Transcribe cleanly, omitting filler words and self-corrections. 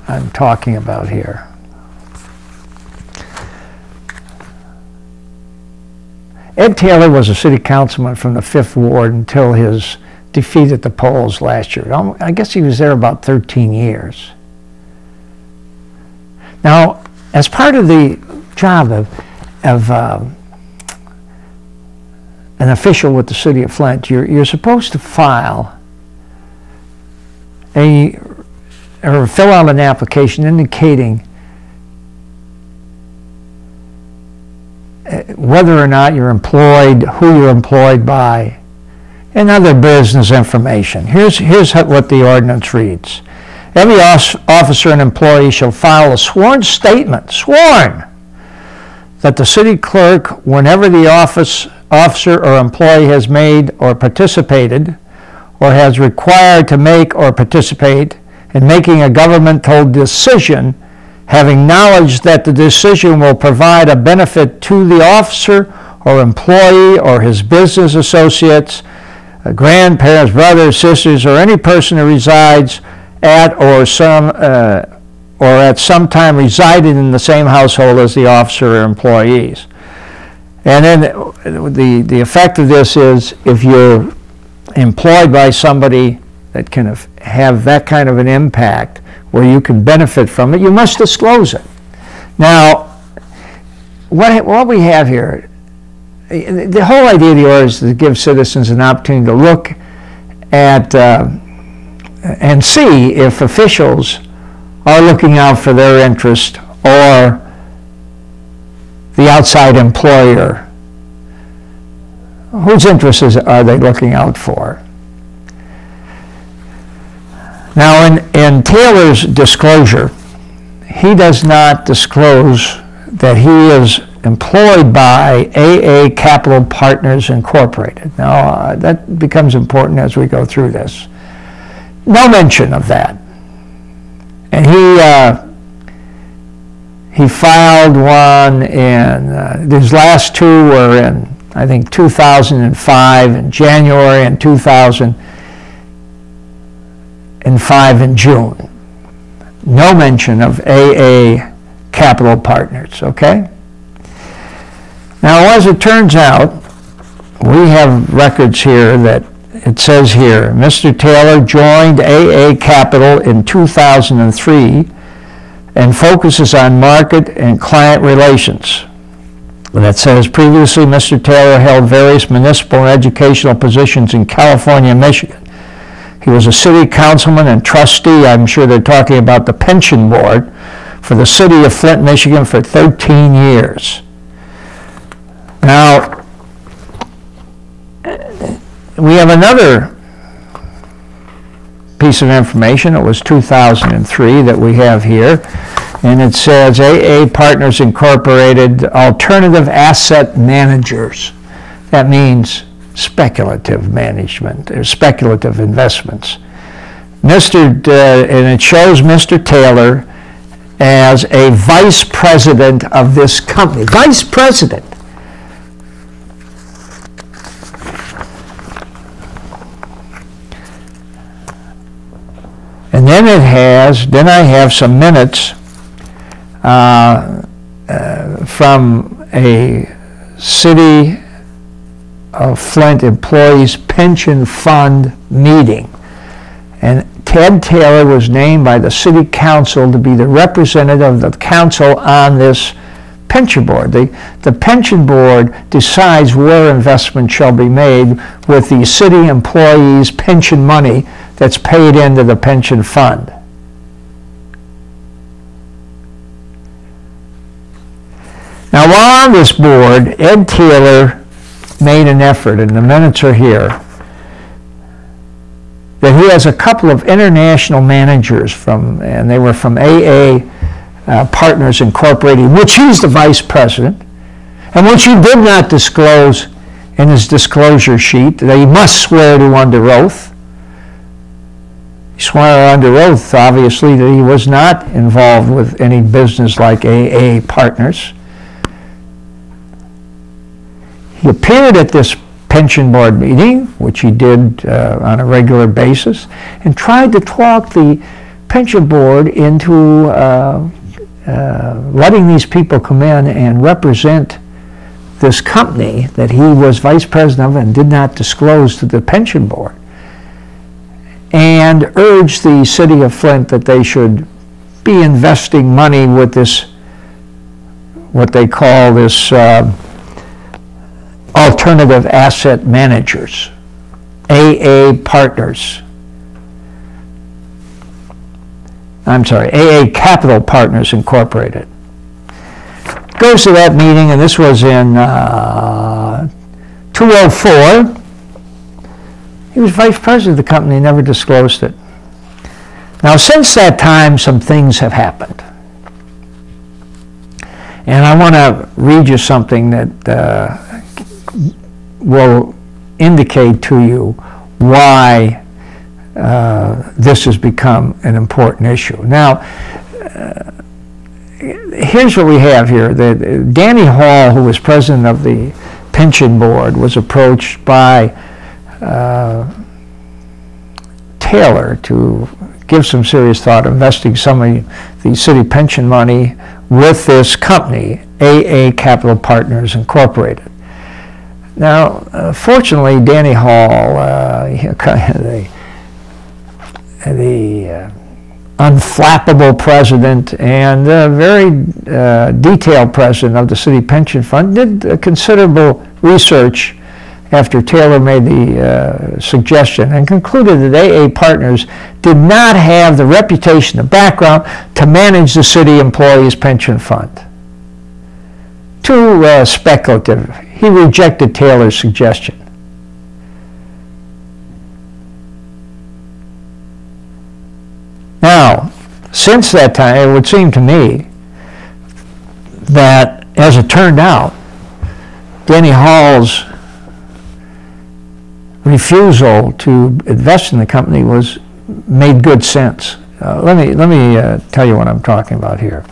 I'm talking about here. Ed Taylor was a city councilman from the 5th Ward until his defeat at the polls last year. I guess he was there about 13 years. Now, as part of the job of an official with the city of Flint, you're supposed to file or fill out an application indicating whether or not you're employed, who you're employed by, and other business information. Here's what the ordinance reads. Every officer and employee shall file a sworn statement, that the city clerk, whenever the officer or employee has made or participated or has required to make or participate in making a governmental decision, having knowledge that the decision will provide a benefit to the officer or employee or his business associates, grandparents, brothers, sisters, or any person who resides at or at some time resided in the same household as the officer or employees. And then the effect of this is, if you're employed by somebody that can have that kind of an impact where you can benefit from it, you must disclose it. Now, what we have here, the whole idea of the order is to give citizens an opportunity to look at and see if officials are looking out for their interest or the outside employer. Whose interests are they looking out for? Now, in Taylor's disclosure, he does not disclose that he is employed by AA Capital Partners Incorporated. Now, that becomes important as we go through this. No mention of that. And he filed one in, these last two were in, I think, 2005 in January and 2005 in June. No mention of AA Capital Partners, okay? Now, as it turns out, we have records here that it says here, Mr. Taylor joined AA Capital in 2003 and focuses on market and client relations. That says previously Mr. Taylor held various municipal and educational positions in California and Michigan. He was a city councilman and trustee, I'm sure they're talking about the pension board, for the city of Flint, Michigan for 13 years. Now, we have another piece of information. It was 2003 that we have here, and it says AA Partners Incorporated Alternative Asset Managers. That means speculative management or speculative investments. And it shows Mr. Taylor as a vice president of this company. Vice president. And then then I have some minutes from a City of Flint Employees Pension Fund meeting. And Ted Taylor was named by the City Council to be the representative of the council on this pension board. The pension board decides where investment shall be made with the city employees' pension money that's paid into the pension fund. Now, while on this board, Ed Taylor made an effort, and the minutes are here, that he has a couple of international managers and they were from AA Partners Incorporated, which he's the vice president, and which he did not disclose in his disclosure sheet, that he must swear to under oath. He swore under oath, obviously, that he was not involved with any business like AA Partners. He appeared at this pension board meeting, which he did on a regular basis, and tried to talk the pension board into letting these people come in and represent this company that he was vice president of and did not disclose to the pension board, and urged the city of Flint that they should be investing money with this, what they call this alternative asset managers, AA Partners. I'm sorry, AA Capital Partners Incorporated. Goes to that meeting, and this was in 2004. He was vice president of the company, never disclosed it. Now, since that time, some things have happened. And I want to read you something that will indicate to you why this has become an important issue. Now, here's what we have here. Danny Hall, who was president of the pension board, was approached by Taylor to give some serious thought investing some of the city pension money with this company, AA Capital Partners Incorporated. Now, fortunately, Danny Hall, the unflappable president and very detailed president of the city pension fund, did considerable research after Taylor made the suggestion and concluded that AA Partners did not have the reputation, the background to manage the city employees' pension fund. Too speculative. He rejected Taylor's suggestion. Now, since that time, it would seem to me that, as it turned out, Danny Hall's refusal to invest in the company made good sense. Let me tell you what I'm talking about here.